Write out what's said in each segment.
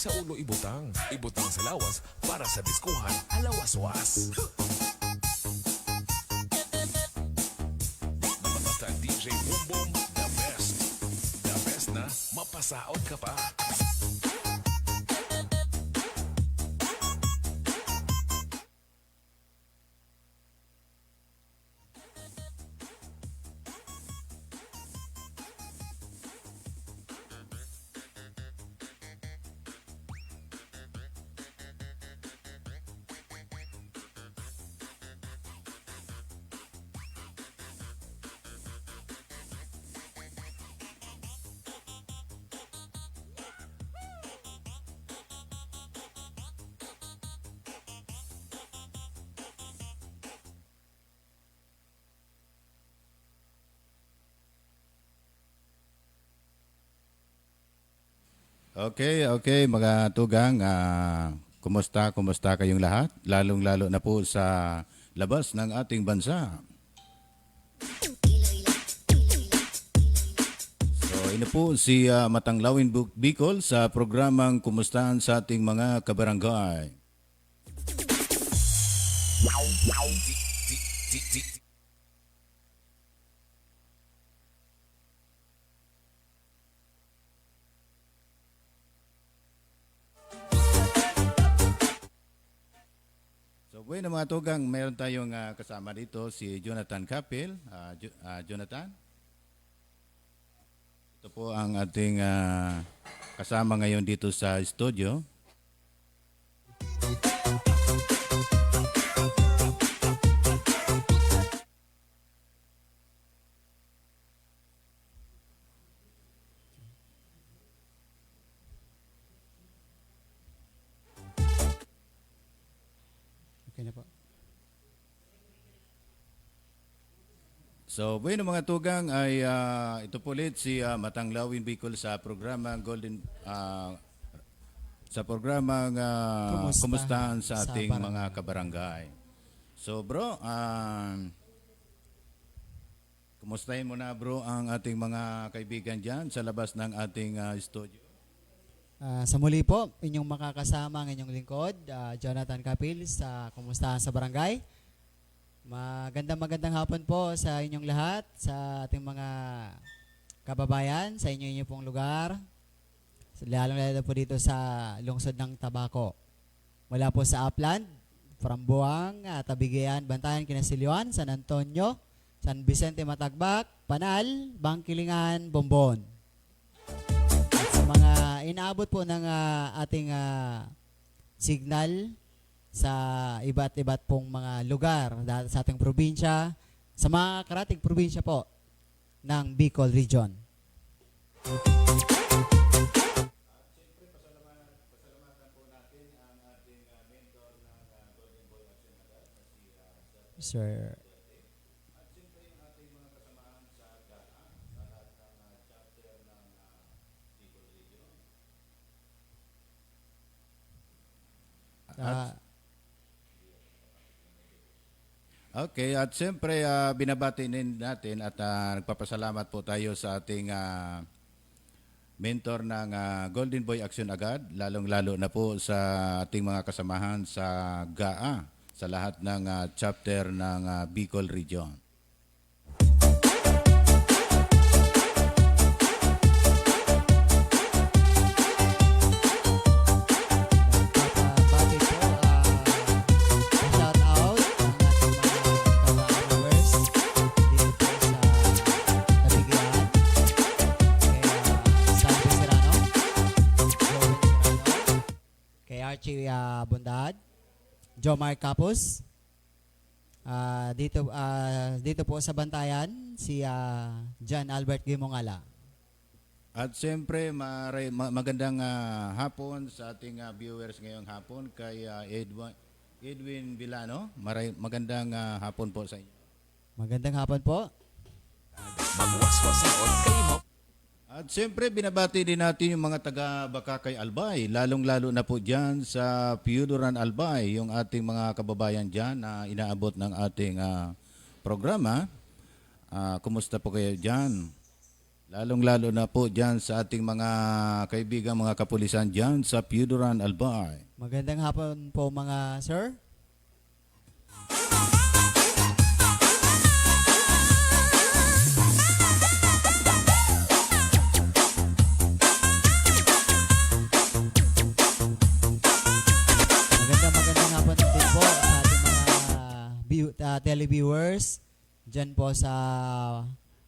sa ulo ibutang, ibutang sa lawas para sa diskuhan alawas-was. Basta DJ Boom Boom, the best. The best na mapasaot ka pa. Okay, okay, mga tugang, kumusta kayong lahat? Lalong-lalo na po sa labas ng ating bansa. So, ino po si Matanglawin Bicol sa programang Kumustahan sa ating mga kabarangay. So, bueno mga tugang, mayroon tayong kasama dito si Jonathan Capel. Jonathan, ito po ang ating kasama ngayon dito sa studio. Okay na po. So, bueno mga tugang ay ito po ulit si Matanglawin Bicol sa programang Kumustahan sa ating mga kabarangay. So bro, kumustahin mo na bro ang ating mga kaibigan dyan sa labas ng ating studio. Sa muli po, inyong makakasama ang inyong lingkod, Jonathan Capil sa Kumustahan sa Barangay. Magandang hapon po sa inyong lahat, sa ating mga kababayan, sa inyo pong lugar. Lalong-lalo po dito sa lungsod ng Tabaco. Mula po sa Upland, Framboang, Tabigayan, Bantayan, Kinasiluan, San Antonio, San Vicente Matagbak, Panal, Bangkilingan, Bombon. At sa mga inaabot po ng ating signal sa iba't pong mga lugar sa ating probinsya, sa mga karating probinsya po ng Bicol Region. Sir. Okay, at siyempre binabati din natin at nagpapasalamat po tayo sa ating mentor ng Golden Boy Action Agad, lalong-lalo na po sa ating mga kasamahan sa GAA, sa lahat ng chapter ng Bicol Region. Archie Bondad, Jomar Capus, dito po sa Bantayan, si John Albert Gimongala. At siyempre, magandang hapon sa ating viewers ngayong hapon kay Edwin Villano. Magandang hapon po sa inyo. Magandang hapon po. Magwaswasaot kayo mo. At siyempre, binabati din natin yung mga taga Bakakay Albay, lalong-lalo na po dyan sa Piuduran Albay, yung ating mga kababayan dyan na inaabot ng ating programa. Kumusta po kayo dyan? Lalong-lalo na po dyan sa ating mga kaibigan, mga kapulisan dyan sa Piuduran, Albay. Magandang hapon po mga sir. Magandang hapon din po sa ating mga televiewers dyan po sa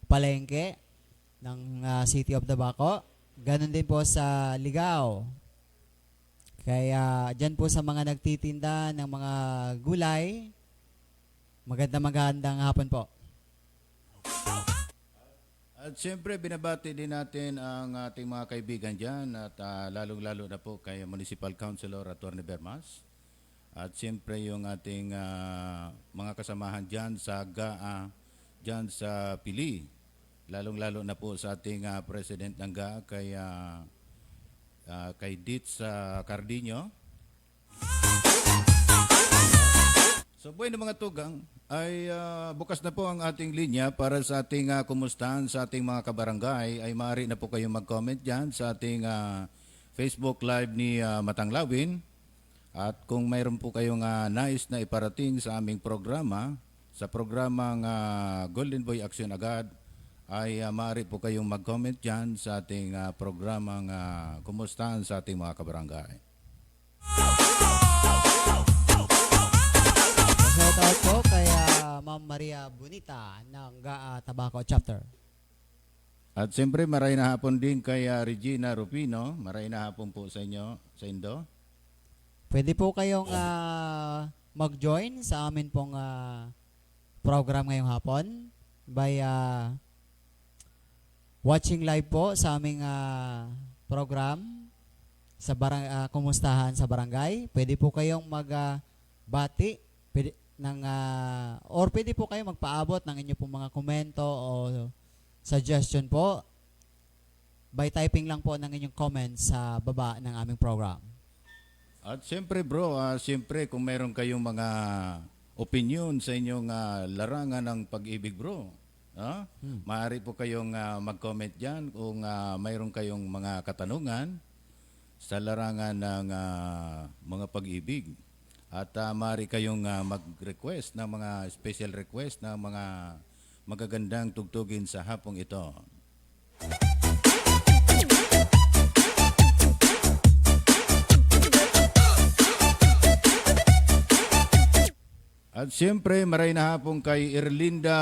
palengke ng City of Tabaco. Ganon din po sa Ligao. Kaya dyan po sa mga nagtitinda ng mga gulay, magandang hapon po. At siyempre, binabati din natin ang ating mga kaibigan dyan at lalong-lalo na po kay Municipal Councilor Atty. Bermas. At siyempre yung ating mga kasamahan dyan sa GAA, dyan sa Pili. Lalong-lalo na po sa ating President ng GAA kay Ditz Cardino. So bueno mga tugang, ay bukas na po ang ating linya para sa ating kumustahan sa ating mga kabarangay. Ay maaari na po kayong mag-comment dyan sa ating Facebook Live ni Matanglawin. At kung mayroon po kayong nais na iparating sa aming programa, sa programang Golden Boy Action Agad, ay maaari po kayong mag-comment dyan sa ating programang kumustahan sa ating mga kabarangay. Shoutout po kay Ma'am Maria Bonita ng GAA Tabaco Chapter. At siyempre maray na hapon din kay Regina Rupino. Maray na hapon po sa inyo, sa Indo. Pwede po kayong mag-join sa amin pong program ngayong hapon by watching live po sa aming program sa kumustahan sa barangay. Pwede po kayong magbati or pwede po kayong magpaabot ng inyo pong mga komento o suggestion po by typing lang po ng inyong comments sa baba ng aming program. At siyempre bro, siyempre kung mayroon kayong mga opinion sa inyong larangan ng pag-ibig bro, maaari po kayong mag-comment dyan kung mayroon kayong mga katanungan sa larangan ng mga pag-ibig. At maaari kayong mag-request ng mga special request na mga magagandang tugtugin sa hapong ito. At siyempre, maray na hapon kay Erlinda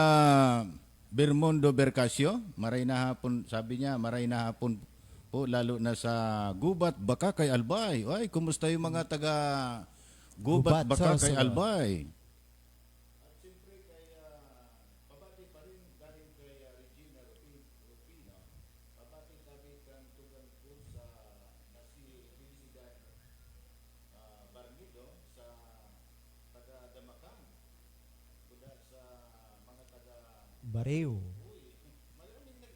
Bermundo Bercasio. Maray na hapon, sabi niya, maray na hapon po, lalo na sa Gubat, Bakakay, Albay. Ay, kumusta yung mga taga Gubat, Bakakay, Albay? At siyempre, kay pabati pa rin galing kay Regina Rupino. Pabati kami kang tugan po sa nasi Felicidad Barnido sa taga Damakan. Sa mga taga Bareo.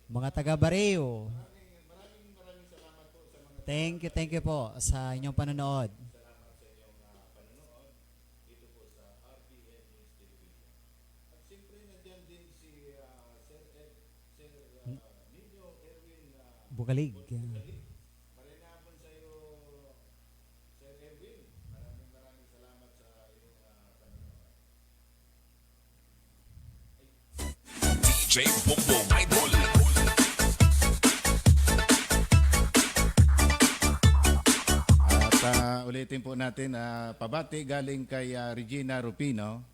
Mga taga Bareo. maraming salamat po sa mga Thank you po sa inyong panonood. salamat sa inyong panonood dito po sa RBN News Television. At siyempre nandiyan din si Sir Nino Erwin Bukalig. Marinapon sa iyo, Sir Erwin. Maraming salamat sa iyong panonood. DJ Bongbong Idol. At ulitin po natin, pabati galing kay Regina Rupino.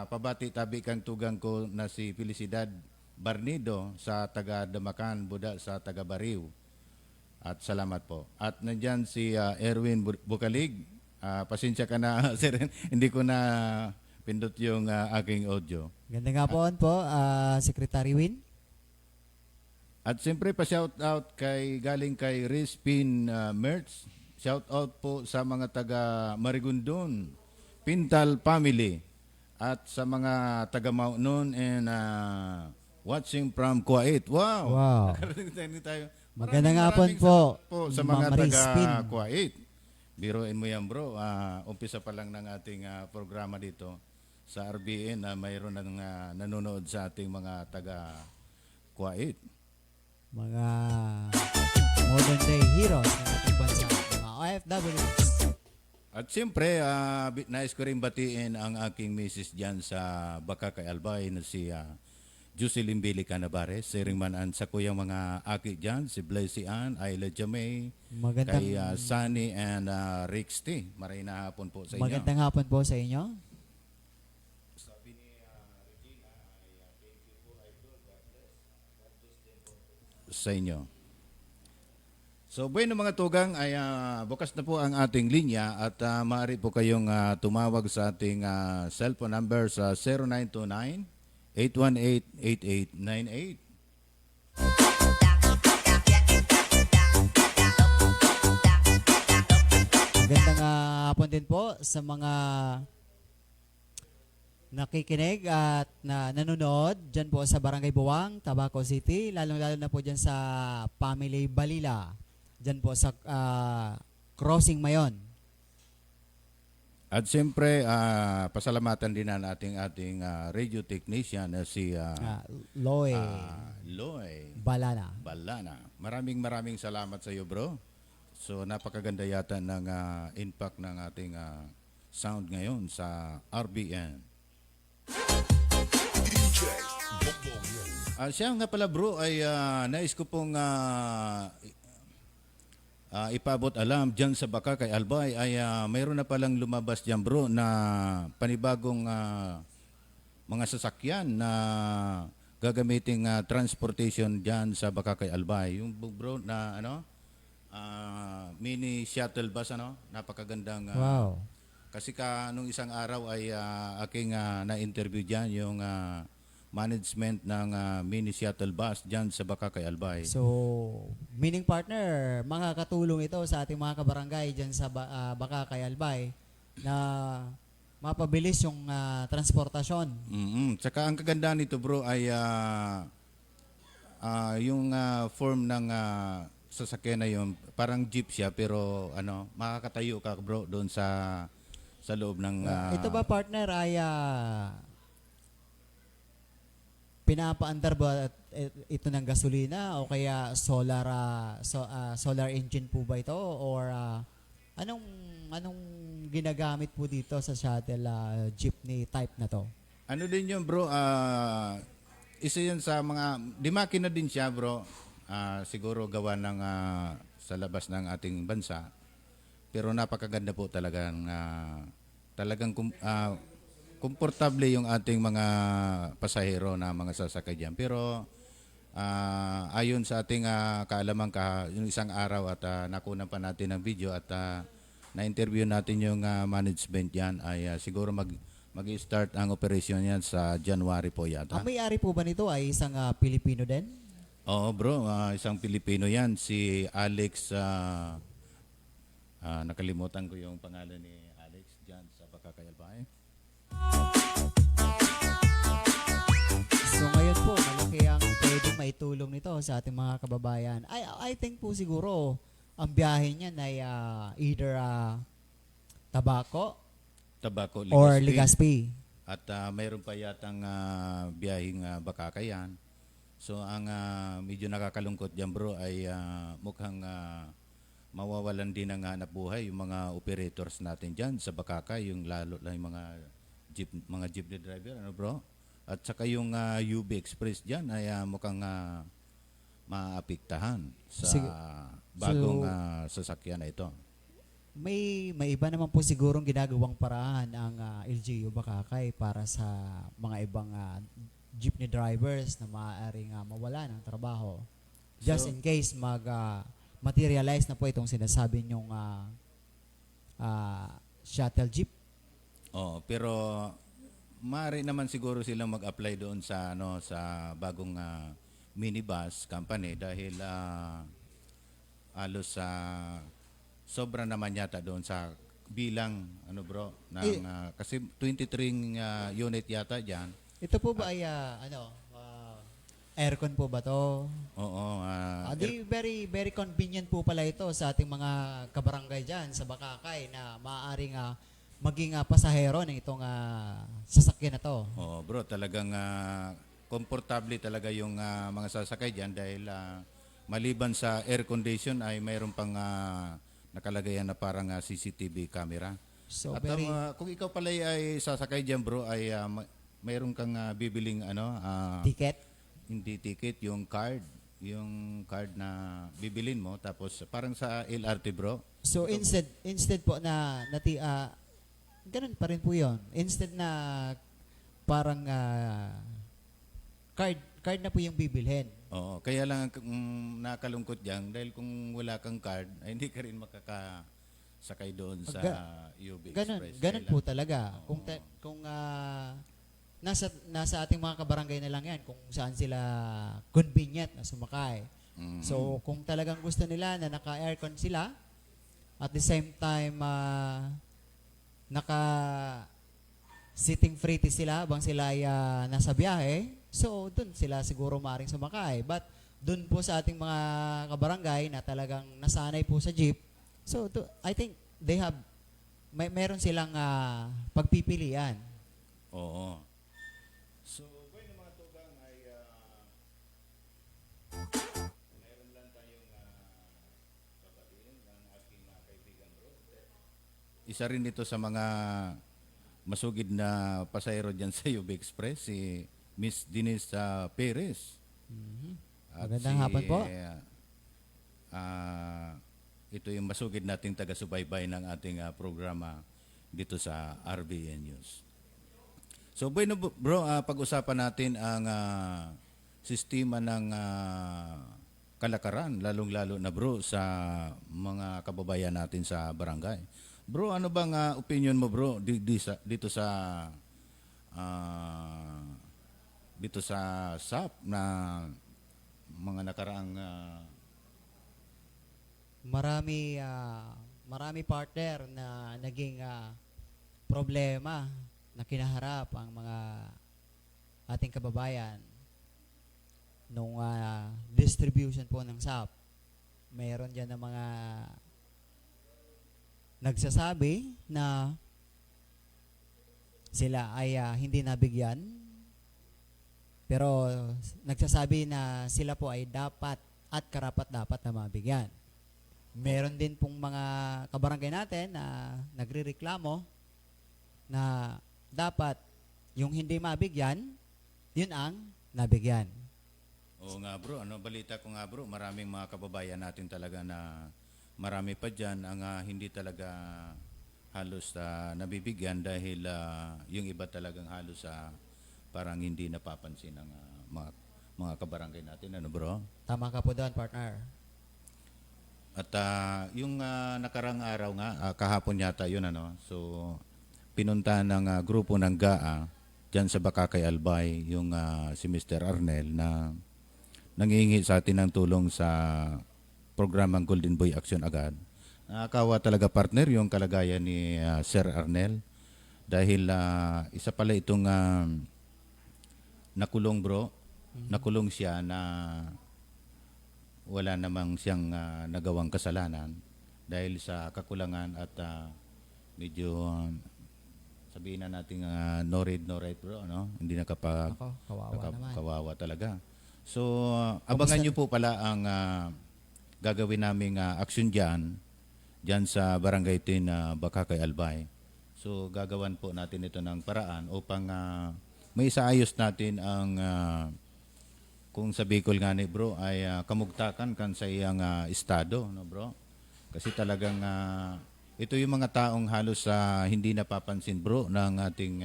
Pabati tabi kang tugang ko na si Felicidad Barnido sa taga Damakan, Buda sa taga Bariw. At salamat po. At nandyan si Erwin Bukalig. Pasensya ka na, sir, hindi ko na pindot yung aking audio. Gandang hapon po, Secretary Win. At siyempre pa-shout out galing kay Rispin Mertz. Shout out po sa mga taga Marigondon, Pintal family at sa mga taga Mount Noon and watching from Kuwait. Wow. Nakarating tayo. Magandang hapon Maraming po, salamat sa mga Ma'am Rispin. taga Kuwait. Biruin mo yan bro. Umpisa pa lang ng ating programa dito sa RBN na mayroon ng nanonood sa ating mga taga Kuwait. mga modern day heroes ng ating bansa, mga OFWs. At siyempre, nais ko rin batiin ang aking misis dyan sa Bakakay Albay na si Jocelyn Billy Canabares, si ring man sa kuyang mga aki dyan, si Blazy Ann, Ayla Jamay, Magandang, kay Sunny and Rix T. Maray na hapon po sa inyo. magandang hapon po sa inyo. Sa inyo. So, bueno mga tugang, ay bukas na po ang ating linya at maaari po kayong tumawag sa ating cellphone number sa 0929-818-8898. Magandang hapon din po sa mga nakikinig at nanonood dyan po sa Barangay Buwang, Tabaco City, lalong-lalo na po dyan sa Family Balila, dyan po sa Crossing Mayon. At siyempre, pasalamatan din ang ating radio technician na si Loy Loy Balana. Balana. Maraming salamat sa iyo, bro. So, napakaganda yata ng impact ng ating sound ngayon sa RBN. DJ Bongbong yan. Siya nga pala, bro, ay nais ko pong ipabot alam dyan sa Bakakay Albay ay mayroon na palang lumabas dyan, bro, na panibagong mga sasakyan na gagamiting transportation dyan sa Bakakay Albay. Yung bro na mini shuttle bus, napakagandang Wow. kasi nung isang araw ay aking na-interview dyan yung management ng mini shuttle bus dyan sa Bakakay Albay. So, meaning partner, makakatulong ito sa ating mga kabarangay dyan sa Bakakay Albay na mapabilis yung transportasyon. Tsaka ang kagandahan nito, bro, ay yung form ng sasakyan na yun, parang jeep siya pero makakatayo ka, bro, doon sa loob ng Ito ba partner ay pinapaandar ba ito ng gasolina o kaya solar solar engine po ba ito or anong ginagamit po dito sa shuttle jeepney type na to? ano din yun, bro, isa yun sa mga di makina din siya, bro. Siguro gawa ng sa labas ng ating bansa. Pero napakaganda po talagang komportable yung ating mga pasahero na mga sasakay diyan. Pero ayon sa ating kaalaman yung isang araw at nakunan pa natin ng video at na-interview natin yung management diyan ay siguro mag-start ang operasyon yan sa January po yata. Ang may-ari po ba nito ay isang Pilipino din? Oo, bro, isang Pilipino yan, si Alex, nakalimutan ko yung pangalan ni Alex dyan sa Bakakay Albay. So ngayon po, malaki ang pwedeng maitulong nito sa ating mga kababayan. I think po siguro ang biyahe niyan ay either Tabaco Tabaco, or Legazpi. Legazpi. At mayroon pa yatang biyaheng Bakakay yan. So ang medyo nakakalungkot dyan, bro, ay mukhang mawawalan din ng hanap buhay yung mga operators natin dyan sa Bakakay, yung lalo lang yung mga jeepney driver, bro. At saka yung UB Express dyan ay mukhang maapektahan sa bagong sasakyan na ito. May iba naman po sigurong ginagawang paraan ang LGU Bakakay para sa mga ibang jeepney drivers na maaaring mawala ng trabaho. Just in case materialize na po itong sinasabi nyong shuttle jeep. Pero maaari naman siguro silang mag-apply doon sa sa bagong minibus company dahil halos sobra naman yata doon sa bilang bro ng kasi 23 unit yata diyan. Ito po ba ay aircon po ba to? Oo. Very very convenient po pala ito sa ating mga kabarangay diyan sa Bakakay na maaaring maging pasahero ng itong sasakyan na to. Oo, bro, talagang komportable talaga yung mga sasakay diyan dahil maliban sa air condition ay mayroon pang nakalagayan na parang CCTV camera. So, At very, kung ikaw pala ay sasakay diyan bro ay mayroon kang bibiling ticket. hindi ticket, yung card na bibilin mo tapos parang sa LRT bro. So, instead po na, ganun pa rin po yun. Instead na parang card na po yung bibilhin. Oo, kaya lang nakalungkot diyan dahil kung wala kang card ay hindi ka rin makakasakay doon sa UB Express. Ganun po talaga. Kung nasa ating mga kabarangay na lang yan kung saan sila convenient na sumakay. So, kung talagang gusto nila na naka-aircon sila, at the same time, naka-sitting pretty sila habang sila ay nasa biyahe, so, dun sila siguro maaaring sumakay. But, dun po sa ating mga kabarangay na talagang nasanay po sa jeep, so, I think they have, meron silang pagpipilian. Oo. So, bueno mga tugang ay meron lang tayong babatiin ng aking kaibigan bro. Isa rin ito sa mga masugid na pasahero dyan sa UB Express, si Miss Denise Perez. At Magandang hapon po. Ito yung masugid nating taga-subaybay ng ating programa dito sa RBN News. So, bueno bro, pag-usapan natin ang sistema ng kalakaran, lalong-lalo na bro sa mga kababayan natin sa barangay. Bro, ano bang opinion mo bro dito sa SAP na mga nakaraang marami partner na naging problema na kinaharap ang mga ating kababayan nung distribution po ng SAP. Mayroon dyan ng mga nagsasabi na sila ay hindi nabigyan, pero nagsasabi na sila po ay dapat at karapat-dapat na mabigyan. Meron din pong mga kabarangay natin na nagrereklamo na dapat yung hindi mabigyan, yun ang nabigyan. Oo nga bro, balita ko nga bro, maraming mga kababayan natin talaga na marami pa dyan ang hindi talaga halos nabibigyan dahil yung iba talagang halos parang hindi napapansin ng mga kabarangay natin, ano bro? Tama ka po doon, partner. At yung nakarang araw nga, kahapon yata yun, so pinunta ng grupo ng GAA dyan sa Bakakay Albay, yung si Mr. Arnel na nangihingi sa atin ng tulong sa programang Golden Boy Action agad. Nakakawa talaga partner yung kalagayan ni Sir Arnel dahil isa pala itong nakulong bro, nakulong siya na wala namang siyang nagawang kasalanan dahil sa kakulangan at medyo sabihin na natin no read bro, hindi nakapag Ako, kawawa naman. kawawa talaga. So abangan niyo po pala ang gagawin naming action dyan sa Barangay 10 Bakakay Albay. So gagawan po natin ito ng paraan upang may isaayos natin ang kung sa Bicol nga ni bro ay kamugtakan kan sa iyang estado, no bro? Kasi talagang ito yung mga taong halos hindi napapansin bro ng ating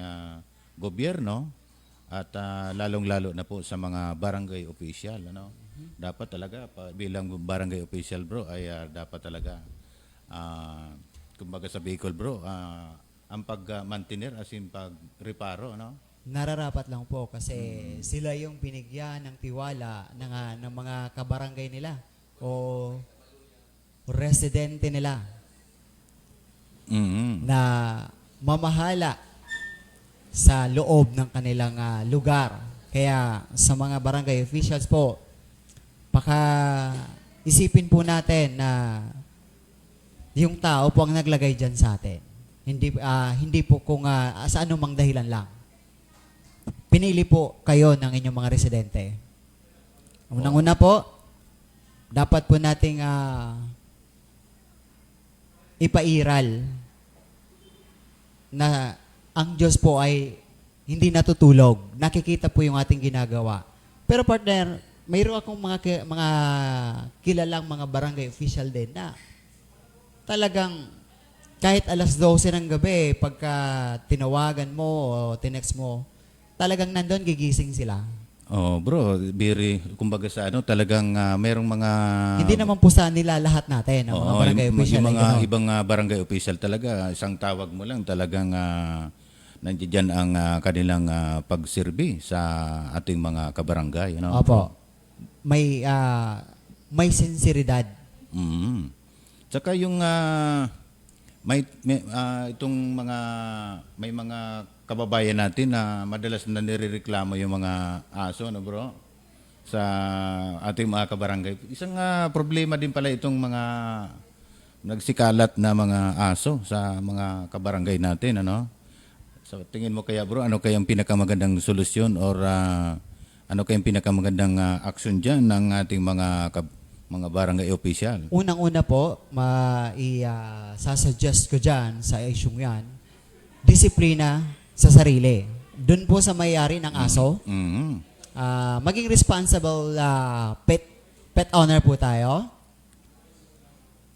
gobyerno at lalong-lalo na po sa mga barangay official, ano? Dapat talaga bilang barangay official bro ay dapat talaga kumbaga sa Bicol bro ang pag-mantener as in pag-reparo, no? Nararapat lang po kasi sila yung binigyan ng tiwala ng mga kabarangay nila o residente nila na mamahala sa loob ng kanilang lugar. Kaya sa mga barangay officials po, isipin po natin na yung tao po ang naglagay dyan sa atin. Hindi po kung sa anumang dahilan lang. Pinili po kayo ng inyong mga residente. Unang-una po, dapat po nating ipairal na ang Diyos po ay hindi natutulog. Nakikita po yung ating ginagawa. Pero partner, mayroon akong mga kilalang mga barangay official din na talagang kahit alas 12 ng gabi, pagka tinawagan mo o tinext mo, talagang nandun gigising sila. Oh, bro, kumbaga sa talagang merong mga Hindi naman po sa nila lahat natin, ang mga Oo, barangay official. yung ay mga ganon. ibang barangay official talaga, isang tawag mo lang talagang nandiyan ang kanilang pagsilbi sa ating mga kabarangay, ano? Opo. May sinseridad. Mm. Tsaka yung itong may mga kababayan natin na madalas na nirereklamo yung mga aso, no bro? Sa ating mga kabarangay. Isang problema din pala itong mga nagsikalat na mga aso sa mga kabarangay natin, ano? So tingin mo kaya bro, ano kayang pinakamagandang solusyon or ano kayang pinakamagandang action diyan ng ating mga barangay official? Unang-una po, sasuggest ko dyan sa isyong yan, disiplina sa sarili. Doon po sa may-ari ng aso, Mhm. maging responsible pet owner po tayo.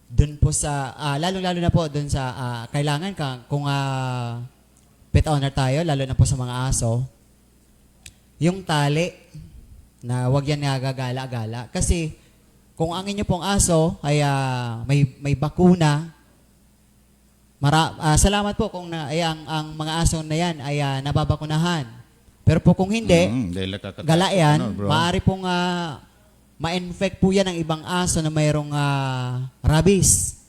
Doon po sa, lalong-lalo na po doon sa, kailangan kung pet owner tayo, lalo na po sa mga aso, yung tali, na wag yan nagagala-gala. Kasi, kung ang inyo pong aso ay may bakuna, salamat po kung ang mga aso na yan ay nababakunahan. Pero po kung hindi, Dahil nakakatakot, gala yan, ano, bro? maaari pong ma-infect po yan ng ibang aso na mayroong rabies.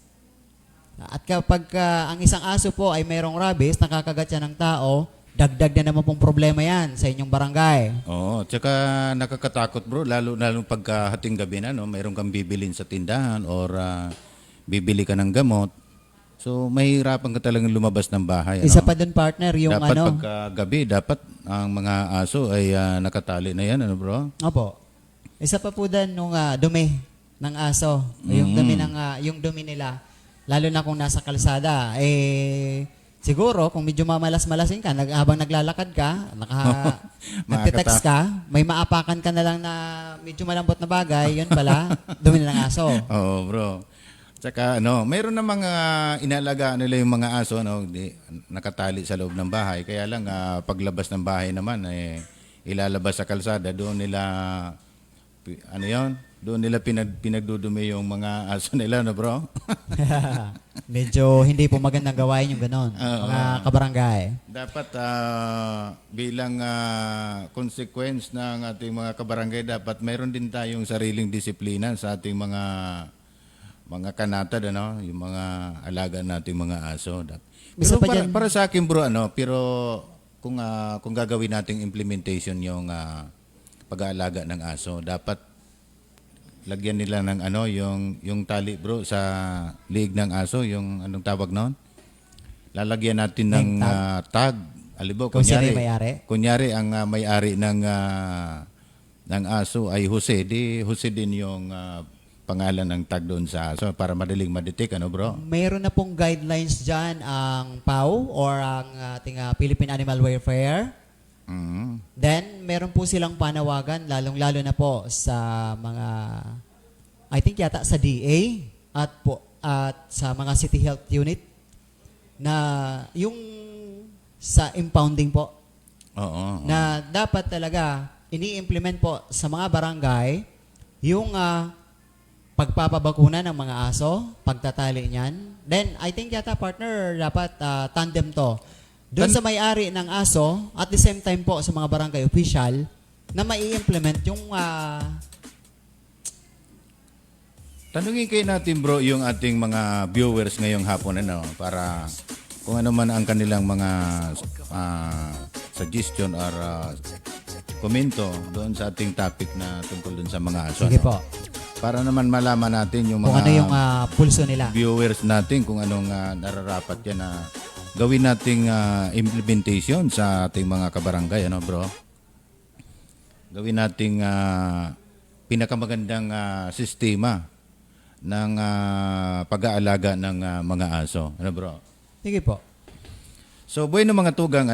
At kapag ang isang aso po ay mayroong rabies, nakakagat yan ng tao, dagdag na naman pong problema yan sa inyong barangay. Oo, tsaka nakakatakot bro, lalo pagka hating gabi na, no, mayroon kang bibilin sa tindahan or bibili ka ng gamot. So, mahirapan ka talagang lumabas ng bahay. Isa pa dun partner, yung dapat ano. pagka gabi, dapat ang mga aso ay nakatali na yan, ano bro? Opo. Isa pa po dun nung dumi ng aso. Yung dumi nila, lalo na kung nasa kalsada, siguro kung medyo mamalas-malasin ka, habang naglalakad ka, nagte-text ka, may maapakan ka na lang na medyo malambot na bagay, yun pala, dumi ng aso. Oo, bro. Tsaka mayroon na mga inalagaan nila yung mga aso, nakatali sa loob ng bahay. Kaya lang paglabas ng bahay naman ilalabas sa kalsada, doon nila doon nila pinagdudumi yung mga aso nila, no bro? Medyo hindi po magandang gawain yung ganon, mga kabarangay. Dapat bilang consequence ng ating mga kabarangay, dapat mayroon din tayong sariling disiplina sa ating mga kanatad, yung mga alaga nating mga aso. Isa Pero pa dyan- para sa akin bro, pero kung gagawin nating implementation yung pag-aalaga ng aso, dapat lagyan nila ng yung tali bro sa liig ng aso, yung anong tawag noon? Lalagyan natin ng Name tag. Alibaw, Kung sino yung may-ari? kunyari ang may-ari ng aso ay Jose, di Jose din yung pangalan ng tag doon sa aso para madaling ma-detect, ano bro? Mayroon na pong guidelines dyan ang PAW or ang ating Philippine Animal Welfare. Mhm. Then, meron po silang panawagan, lalong-lalo na po sa mga, I think yata sa DA at sa mga City Health Unit na yung sa impounding po, Oo. na dapat talaga ini-implement po sa mga barangay yung pagpapabakuna ng mga aso, pagtatali niyan. Then, I think yata partner, dapat tandem to. Doon sa may-ari ng aso, at the same time po sa mga barangay official, na mai-implement yung Tanungin kayo natin bro yung ating mga viewers ngayong hapon para kung ano man ang kanilang mga suggestion or komento doon sa ating topic na tungkol doon sa mga aso. sige po, Para naman malaman natin yung kung mga ano yung pulso nila. viewers natin kung anong nararapat yan na gawin nating implementation sa ating mga kabarangay, ano bro? Gawin nating pinakamagandang sistema ng pag-aalaga ng mga aso. Ano bro? Sige po. So, bueno mga tugang,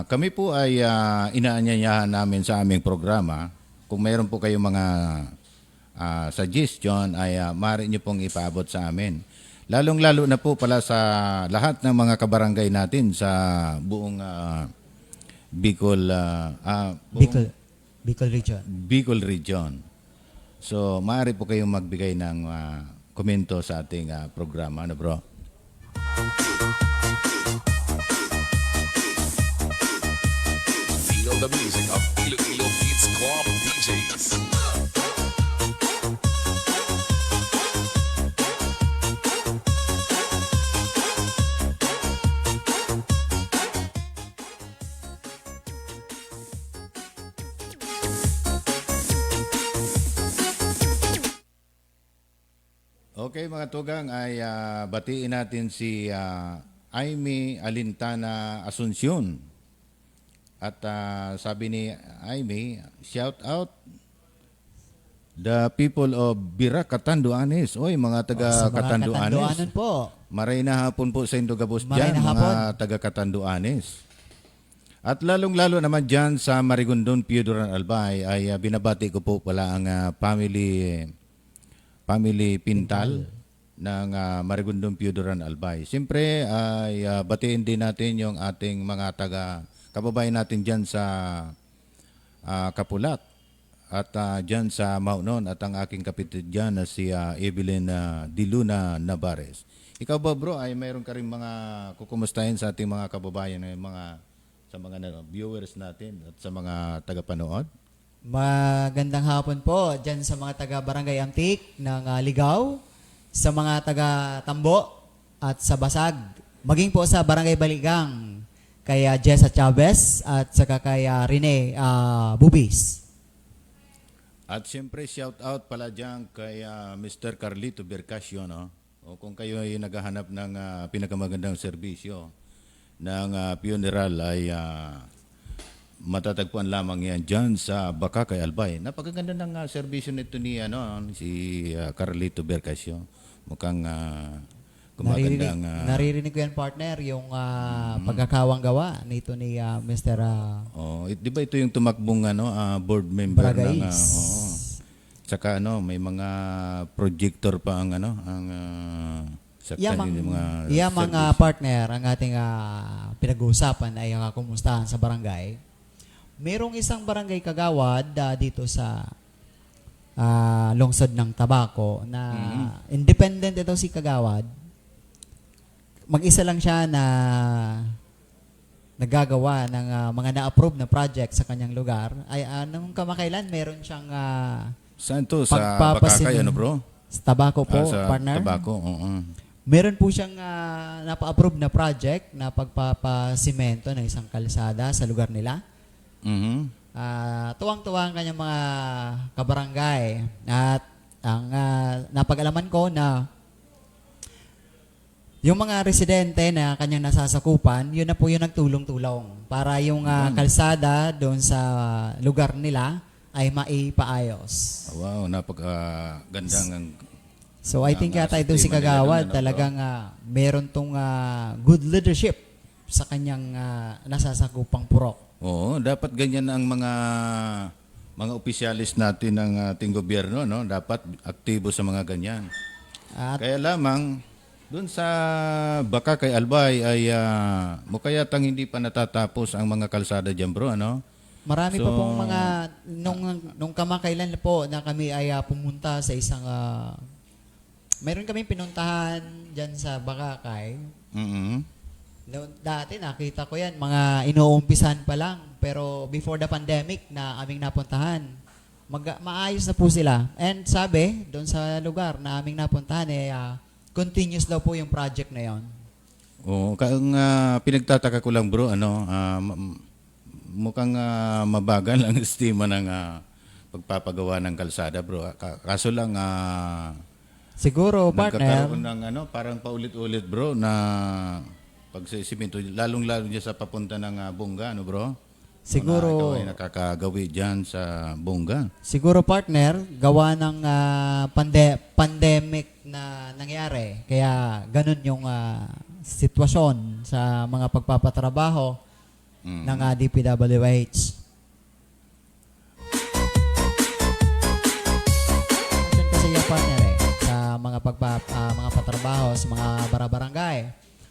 kami po ay inaanyayahan namin sa aming programa. Kung mayroon po kayong mga suggestion, ay maaari nyo pong ipaabot sa amin. Lalong-lalo na po pala sa lahat ng mga kabarangay natin sa buong Bicol, Bicol Region. Bicol Region. So, maaari po kayong magbigay ng komento sa ating programa. Ano bro? Feel the music of Iloilo Beats Club DJs. Okay mga tugang, ay batiin natin si Aimee Alintana Asuncion. At sabi ni Aimee, shout out the people of Bira, Catanduanes. Oy, mga taga Sa mga Catanduanes. Katanduanan po. Maray na hapon po sa Indogabos Maray dyan, na mga hapon. taga Catanduanes. At lalong-lalo naman dyan sa Marigondon, Piuduran, Albay, ay binabati ko po pala ang family Pintal ng Marigondon, Piuduran, Albay. Siyempre ay batiin din natin yung ating mga kababayan natin dyan sa Kapulak at dyan sa Maunon at ang aking kapitid dyan na si Evelyn Diluna Navarez. Ikaw ba bro ay mayroon ka rin mga kukumustahin sa ating mga kababayan sa mga viewers natin at sa mga tagapanood? Magandang hapon po dyan sa mga taga-Barangay Antique ng Ligaw, sa mga taga-Tambo at sa Basag, maging po sa Barangay Baligang, kay Jessa Chavez at saka kay Rene Bubis. At siyempre shout out pala dyan kay Mr. Carlito Bercasio, no? O kung kayo ay naghahanap ng pinakamagandang serbisyo ng funeral ay matatagpuan lamang yan dyan sa Bakakay, Albay. Napakaganda ng serbisyo nito ni si Carlito Bercasio. Mukhang gumagandang... Naririnig ko yan, partner, yung pagkakawang gawa nito ni Mr. Di ba ito yung tumakbong board member ng... Baragais. Tsaka may mga projector pa ang Yamang service. partner, ang ating pinag-uusapan ay kumustahan sa barangay. Merong isang barangay kagawad dito sa lungsod ng Tabaco na independent ito si kagawad. Mag-isa lang siya na nagagawa ng mga na-approve na project sa kanyang lugar. Ay nung kamakailan meron siyang Saan to? Sa Bakakay, bro? sa Tabaco po, sa partner. Tabaco, oo. Meron po siyang napa-approve na project na pagpapasimento ng isang kalsada sa lugar nila. Mhm. Tuwang-tuwa ang kanyang mga kabarangay. At ang napag-alaman ko na yung mga residente na kanyang nasasakupan, yun na po yung nagtulong-tulong para yung kalsada doon sa lugar nila ay maipaayos. Wow, napakagandang... So I think Ang yata ito si sistema nila Kagawad doon, talagang meron tong good leadership sa kanyang nasasakupang purok. Oo, dapat ganyan ang mga opisyalis natin ng ating gobyerno, no? Dapat aktibo sa mga ganyan. At Kaya lamang, doon sa Bakakay, Albay ay mukha yatang hindi pa natatapos ang mga kalsada dyan, bro, ano? marami So, pa pong mga nung kamakailan po na kami ay pumunta sa isang mayroon kaming pinuntahan diyan sa Bakakay. Mhm. Dati nakita ko yan, mga inuumpisan pa lang. Pero before the pandemic na aming napuntahan, maayos na po sila. And sabi, doon sa lugar na aming napuntahan, continuous daw po yung project na yon. Oo, kung pinagtataka ko lang bro, mukhang mabagal ang estima ng pagpapagawa ng kalsada bro. Kaso lang Siguro, partner, nagkakaroon ng parang paulit-ulit bro na pagsisimento, lalong-lalo dyan sa papunta ng Bunga, bro? Siguro, ikaw ay nakakagawi dyan sa Bunga. siguro partner, gawa ng pandemic na nangyari. Kaya ganun yung sitwasyon sa mga pagpapatrabaho ng DPWH. Kasi yung partner sa mga mga patrabaho sa mga barabarangay.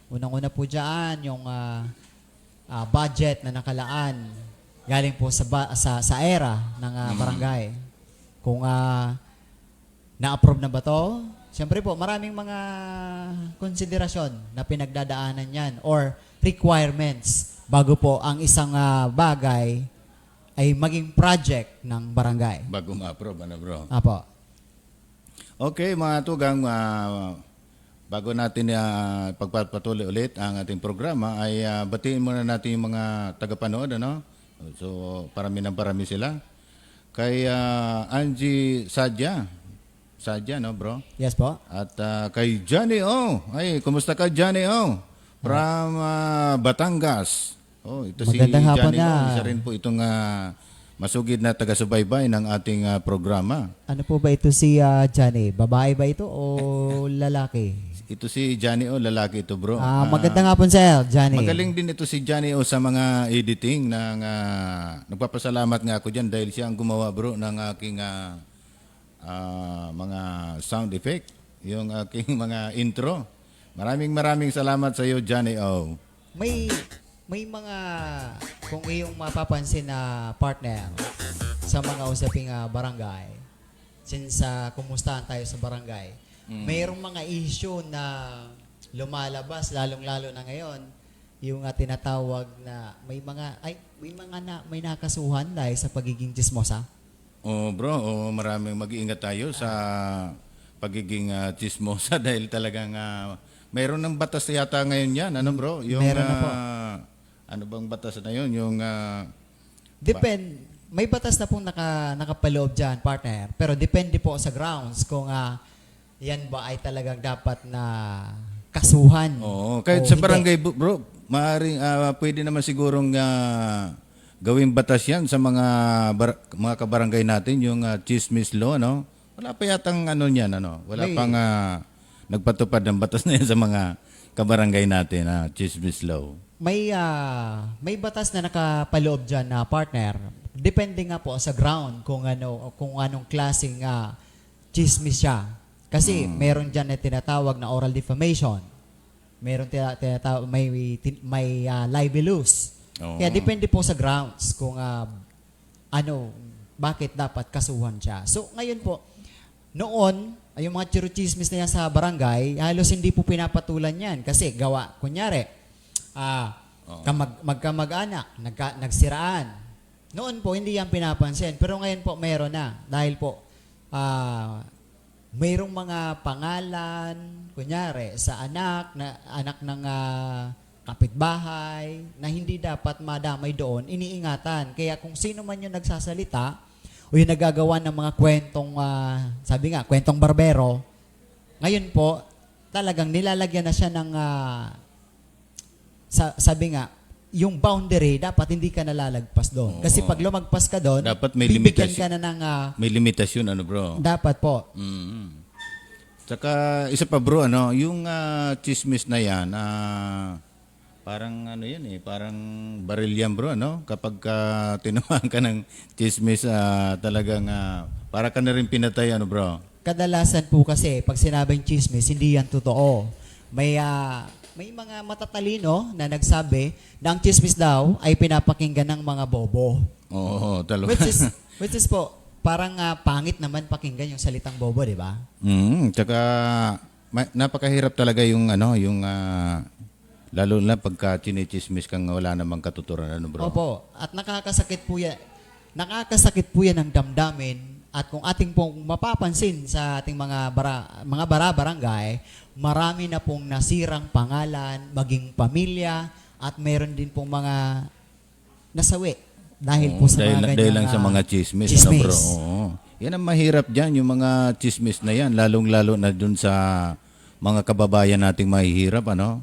Unang-una po dyan yung budget na nakalaan galing po sa era ng barangay. Kung na-approve na ba to? Siyempre po, maraming mga konsiderasyon na pinagdadaanan yan or requirements bago po ang isang bagay ay maging project ng barangay. Bago ma-approve, ano bro? Apo. Okay, mga tugang, bago natin pagpapatuloy ulit ang ating programa, ay batiin muna natin yung mga tagapanood, ano? So, parami sila. Kay Angie Sadya, no bro? Yes po. At kay Johnny O. Ay, kumusta ka Johnny O? From Batangas. Oh, ito si Magandang hapon Johnny na. O. Isa rin po itong masugid na taga-subaybay ng ating programa. Ano po ba ito si Johnny? Babae ba ito o lalaki? Ito si Johnny O, lalaki ito bro. Magandang hapon sir, Johnny. Magaling din ito si Johnny O sa mga editing ng nagpapasalamat nga ako diyan dahil siya ang gumawa bro ng aking mga sound effect, yung aking mga intro. Maraming salamat sa iyo Johnny O. May mga kung iyong mapapansin na partner sa mga usaping barangay, since kumustahan tayo sa barangay, mayroong mga issue na lumalabas lalong-lalo na ngayon, yung tinatawag na may nakasuhan dahil sa pagiging chismosa. Oh bro, maraming mag-iingat tayo sa pagiging chismosa dahil talagang mayroon ng batas yata ngayon yan, ano bro? Yung Meron na po. ano bang batas na yun? Yung May batas na pong nakapaloob dyan, partner. Pero depende po sa grounds kung yan ba ay talagang dapat na kasuhan. Oo, kahit o sa hindi. barangay bro, maaaring pwede naman sigurong gawing batas yan sa mga kabarangay natin, yung chismis law, no? Wala pa yatang ano niyan, ano? Wala pang nagpatupad ng batas na yan sa mga kabarangay natin, chismis law. May batas na nakapaloob dyan na partner. Depende nga po sa ground kung anong klaseng chismis siya. Kasi meron dyan na tinatawag na oral defamation. Meron tinatawag may libelous. Oo. Kaya depende po sa grounds kung bakit dapat kasuhan siya. So ngayon po, noon, yung mga chiro-chismis na yan sa barangay, halos hindi po pinapatulan yan. Kasi kunyari, magkamag-anak, nagsiraan. Noon po, hindi yan pinapansin. Pero ngayon po, meron na. Dahil po, mayroong mga pangalan, kunyari, sa anak ng kapitbahay, na hindi dapat madamay doon, iniingatan. Kaya kung sino man yung nagsasalita, o yung nagagawa ng mga kwentong, kwentong barbero, ngayon po, talagang nilalagyan na siya ng, yung boundary, dapat hindi ka nalalagpas doon. Kasi pag lumagpas ka doon, Dapat may bibigyan limitasyon. ka na ng, May limitasyon, ano bro? dapat po. Tsaka isa pa bro, ano, yung chismis na yan, parang ano yan parang baril yan bro, no? Kapag tinuhaan ka ng chismis, talagang para ka na rin pinatay, ano bro? Kadalasan po kasi, pag sinabing chismis, hindi yan totoo. May mga matatalino na nagsabi na ang chismis daw ay pinapakinggan ng mga bobo. Oo, talaga. Which is po, parang pangit naman pakinggan yung salitang bobo, di ba? Tsaka napakahirap talaga yung lalo na pagka chinichismis kang wala namang katuturan, ano bro? Opo. At nakakasakit po yan. Nakakasakit po yan ng damdamin. At kung ating pong mapapansin sa ating mga bara-barangay, marami na pong nasirang pangalan, maging pamilya, at meron din pong mga nasawi dahil po sa mga dahil lang sa mga chismis, ano bro? Oo. Yan ang mahirap dyan, yung mga chismis na yan, lalong-lalo na dun sa mga kababayan nating mahihirap, ano?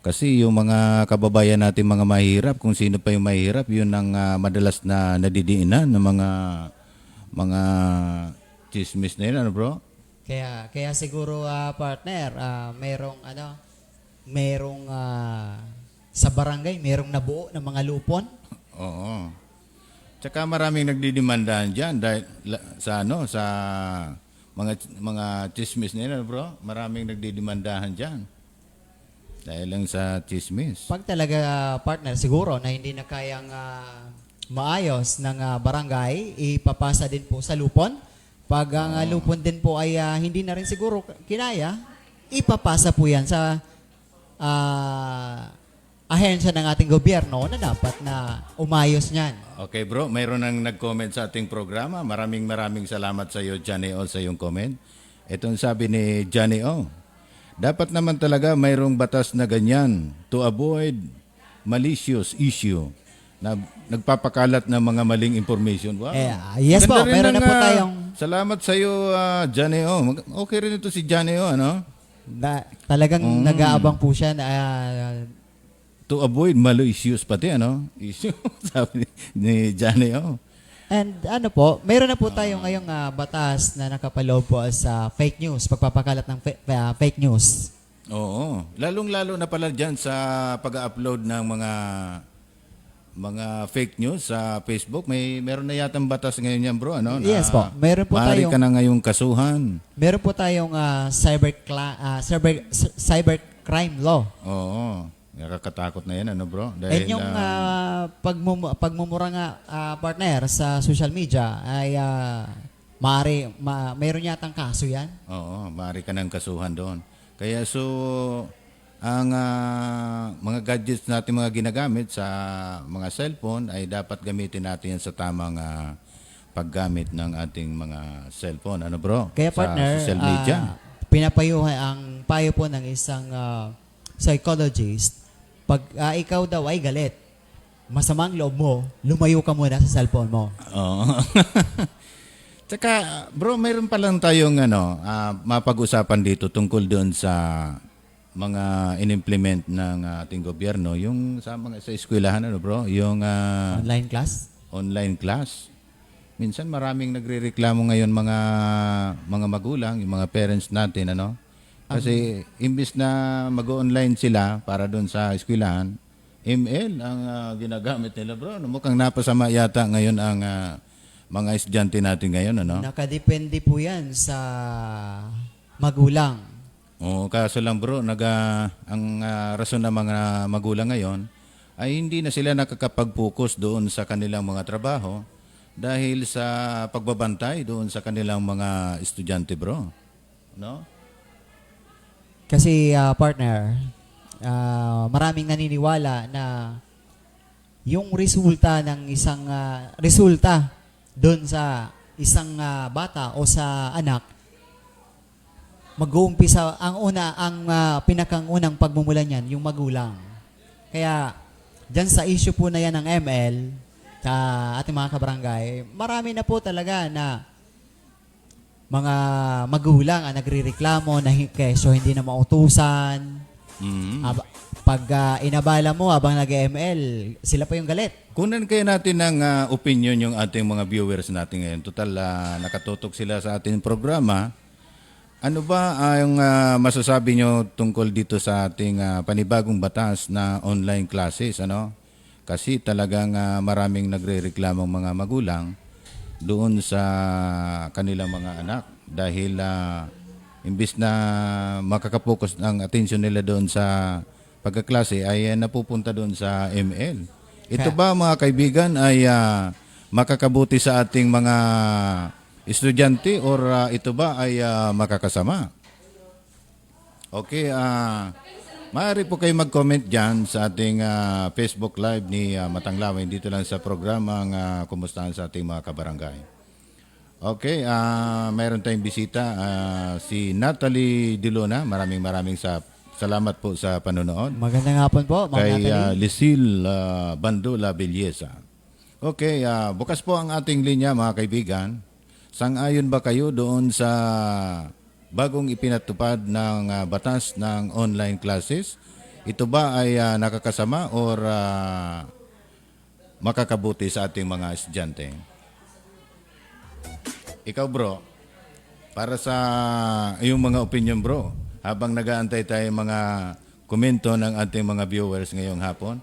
Kasi yung mga kababayan natin mga mahirap, kung sino pa yung mahirap, yun ang madalas na nadidiinan ng mga chismis na yun, ano bro? Kaya siguro partner, merong sa barangay, merong nabuo ng mga lupon. Oo. Tsaka maraming nagdidemandahan diyan dahil sa mga chismis na yun, bro. Maraming nagdidemandahan diyan. Dahil lang sa chismis. Pag talaga partner, siguro na hindi na kayang maayos ng barangay, ipapasa din po sa lupon. Pag ang lupon din po ay hindi na rin siguro kinaya, ipapasa po yan sa ahensya ng ating gobyerno na dapat na umayos niyan. Okay, bro. Mayroon nang nag-comment sa ating programa. Maraming salamat sa iyo, Johnny O, sa iyong comment. Itong sabi ni Johnny O, dapat naman talaga mayroong batas na ganyan to avoid malicious issue na nagpapakalat ng mga maling information. Wow. Yes po, Ganda rin meron na ng, po tayong salamat sa iyo, Johnny O. Okay rin ito si Johnny O, ano? talagang nag-aabang po siya na To avoid malicious pati, ano? Issue, sabi ni Johnny O. and ano po, meron na po tayong ngayong batas na nakapaloob po sa fake news, pagpapakalat ng fake news. Oo. Lalong-lalo na pala dyan sa pag-upload ng mga fake news sa Facebook. Meron na yatang batas ngayon yan, bro. Ano? Yes po. Meron po maaari tayong ka na ngayong kasuhan. meron po tayong cybercrime law. Oo. Nakakatakot na yan, ano, bro? And yung pagmumura nga partner sa social media ay meron yatang kaso yan. Oo, maaari ka ng kasuhan doon. Kaya ang mga gadgets natin mga ginagamit sa mga cellphone ay dapat gamitin natin yan sa tamang paggamit ng ating mga cellphone. Ano bro? Kaya sa partner, social media. pinapayuhan ang payo po ng isang psychologist, pag ikaw daw ay galit, masamang loob mo, lumayo ka muna sa cellphone mo. Oo. Tsaka, bro, mayroon pa lang tayong mapag-usapan dito tungkol doon sa mga in-implement ng ating gobyerno, yung sa eskwelahan, ano bro, yung Online class? online class. Minsan maraming nagrereklamo ngayon mga magulang, yung mga parents natin, ano? Kasi imbis na mag-online sila para doon sa eskwelahan, ML ang ginagamit nila, bro. Mukhang napasama yata ngayon ang mga estudyante natin ngayon, ano? Nakadepende po yan sa magulang. Oo, kaso lang bro, ang rason ng mga magulang ngayon ay hindi na sila nakakapag-focus doon sa kanilang mga trabaho dahil sa pagbabantay doon sa kanilang mga estudyante, bro. No? Kasi partner, maraming naniniwala na yung resulta ng isang resulta doon sa isang bata o sa anak, mag-uumpisa ang pinakang unang pagmumula niyan, yung magulang. Kaya diyan sa issue po na yan ng ML sa ating mga kabarangay, marami na po talaga na mga magulang ang nagrereklamo na keso hindi na mautusan. Pag inabala mo habang nag-ML, sila pa yung galit. Kunan kaya natin ng opinion yung ating mga viewers natin ngayon. Total, nakatutok sila sa ating programa. Ano ba ang masasabi nyo tungkol dito sa ating panibagong batas na online classes? Ano? Kasi talagang maraming nagrereklamong mga magulang doon sa kanilang mga anak dahil imbis na makakapokus ang atensyon nila doon sa pagkaklase ay napupunta doon sa ML. Ito ba mga kaibigan ay makakabuti sa ating mga estudyante or ito ba ay makakasama? Okay, maaari po kayo mag-comment dyan sa ating Facebook Live ni Matanglawin dito lang sa programang Kumustahan sa ating mga kabarangay. Okay, mayroon tayong bisita, si Natalie Dilona. Maraming salamat po sa panonood. Magandang hapon po, Ma'am Kay Natalie. Lisil Bandula Belleza. Okay, bukas po ang ating linya mga kaibigan. Sang-ayon ba kayo doon sa bagong ipinatupad ng batas ng online classes? ito ba ay nakakasama or makakabuti sa ating mga estudyante? Ikaw bro, para sa iyong mga opinion bro, habang nag-aantay tayo mga komento ng ating mga viewers ngayong hapon,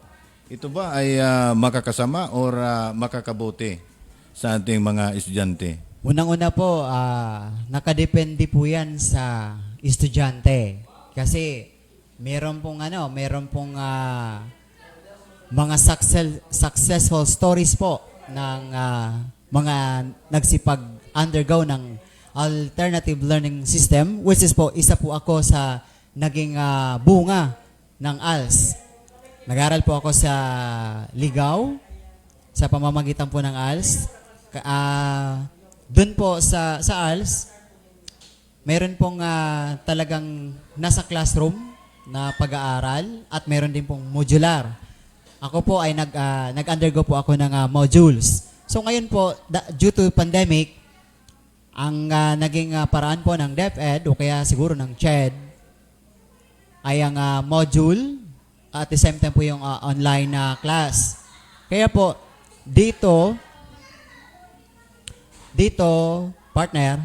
ito ba ay makakasama or makakabuti sa ating mga estudyante? Unang-una po, nakadepende po yan sa estudyante. Kasi meron pong mga successful stories po ng mga nagsipag-undergo ng alternative learning system, which is po, isa po ako sa naging bunga ng ALS. Nag-aral po ako sa Ligaw, sa pamamagitan po ng ALS. Doon po sa ALS, meron pong talagang nasa classroom na pag-aaral at meron din pong modular. Ako po ay nag-undergo po ako ng modules. So ngayon po, due to pandemic, ang naging paraan po ng DepEd o kaya siguro ng CHED ay ang module at the same time po yung online class. Kaya po, dito, partner,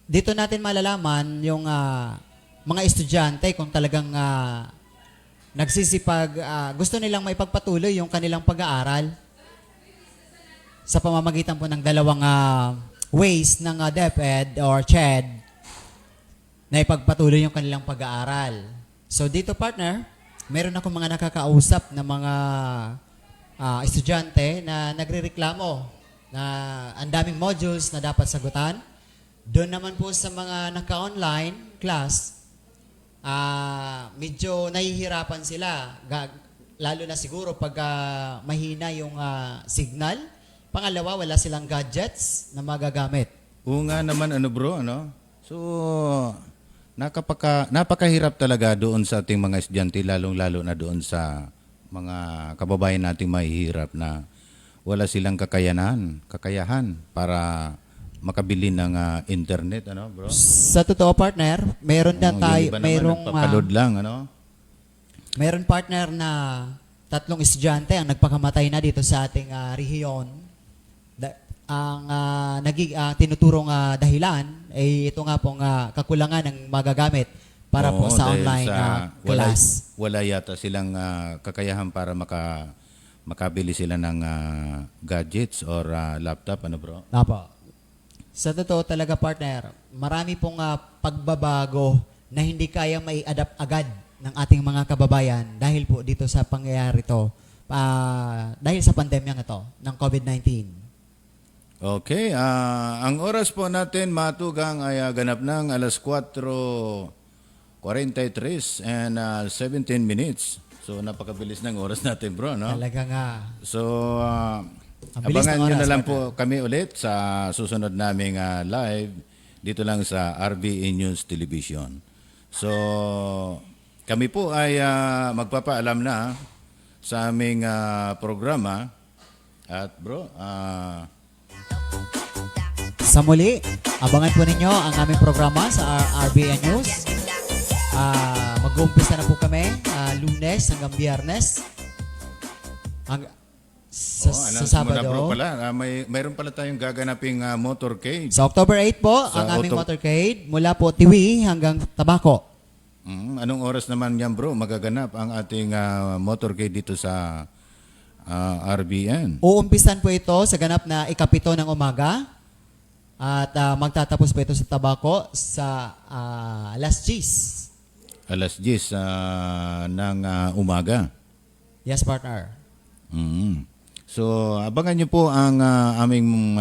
dito natin malalaman yung mga estudyante kung talagang gusto nilang maipagpatuloy yung kanilang pag-aaral sa pamamagitan po ng dalawang ways ng DepEd or CHED na ipagpatuloy yung kanilang pag-aaral. So dito partner, meron akong mga nakakausap na mga estudyante na nagrereklamo na ang daming modules na dapat sagutan. Doon naman po sa mga naka-online class, medyo nahihirapan sila. Lalo na siguro pag mahina yung signal. Pangalawa, wala silang gadgets na magagamit. Oo nga naman bro, So, napakahirap talaga doon sa ating mga estudyante, lalong-lalo na doon sa mga kababayan nating mahihirap na wala silang kakayahan para makabili ng internet, bro? Sa totoo partner, meron na tayo, nagpapaload lang, meron partner na 3 estudyante ang nagpakamatay na dito sa ating rehiyon. Ang tinuturong dahilan ay ito nga pong kakulangan ng magagamit para po sa online class. Wala yata silang kakayahan para makabili sila ng gadgets or laptop, bro? Apo. Sa totoo talaga partner, marami pong pagbabago na hindi kayang mai-adapt agad ng ating mga kababayan dahil po dito sa pangyayari to, dahil sa pandemya ito ng COVID-19. Okay, ang oras po natin matugang ay ganap ng alas 4:43 and 17 minutes. So napakabilis ng oras natin bro, Talaga nga. So bilis abangan ng nyo oras, na lang partner. po kami ulit sa susunod naming live dito lang sa RBA News Television. So kami po ay magpapaalam na sa aming programa at bro, Sa muli, abangan po ninyo ang aming programa sa RBN News. Mag-uumpisa na po kami Lunes hanggang Biyernes. Sa announce Sabado. mo na bro pala, mayroon pala tayong gaganaping motorcade. Sa October 8 po, ang aming motorcade mula po Tiwi hanggang Tabaco. Anong oras naman yan bro magaganap ang ating motorcade dito sa RBN? Uumpisan po ito sa ganap na 7:00 ng umaga at magtatapos po ito sa Tabaco sa alas 10. Alas 10 ng umaga. Yes, partner. So, abangan niyo po ang aming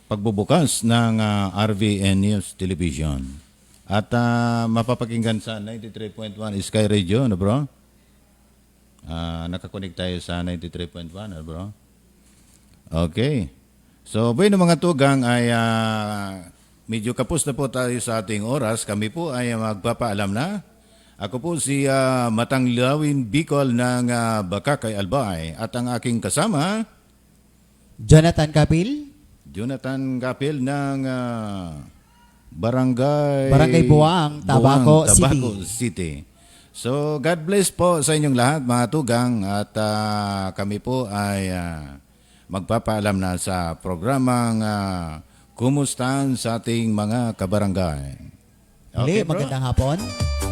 pagbubukas ng RVN News Television. At mapapakinggan sa 93.1 Sky Radio, bro? Nakakonig tayo sa 93.1, bro? Okay. So, bueno mga tugang ay medyo kapos na po tayo sa ating oras. Kami po ay magpapaalam na. Ako po si Matanglawin Bicol ng Bakakay Albay at ang aking kasama Jonathan Kapil. Jonathan Kapil ng Barangay Buang, Tabaco City. So, God bless po sa inyong lahat, mga tugang. At kami po ay magpapaalam na sa programang Kumustahan sa ating mga kabarangay. Muli, Okay, bro? magandang hapon.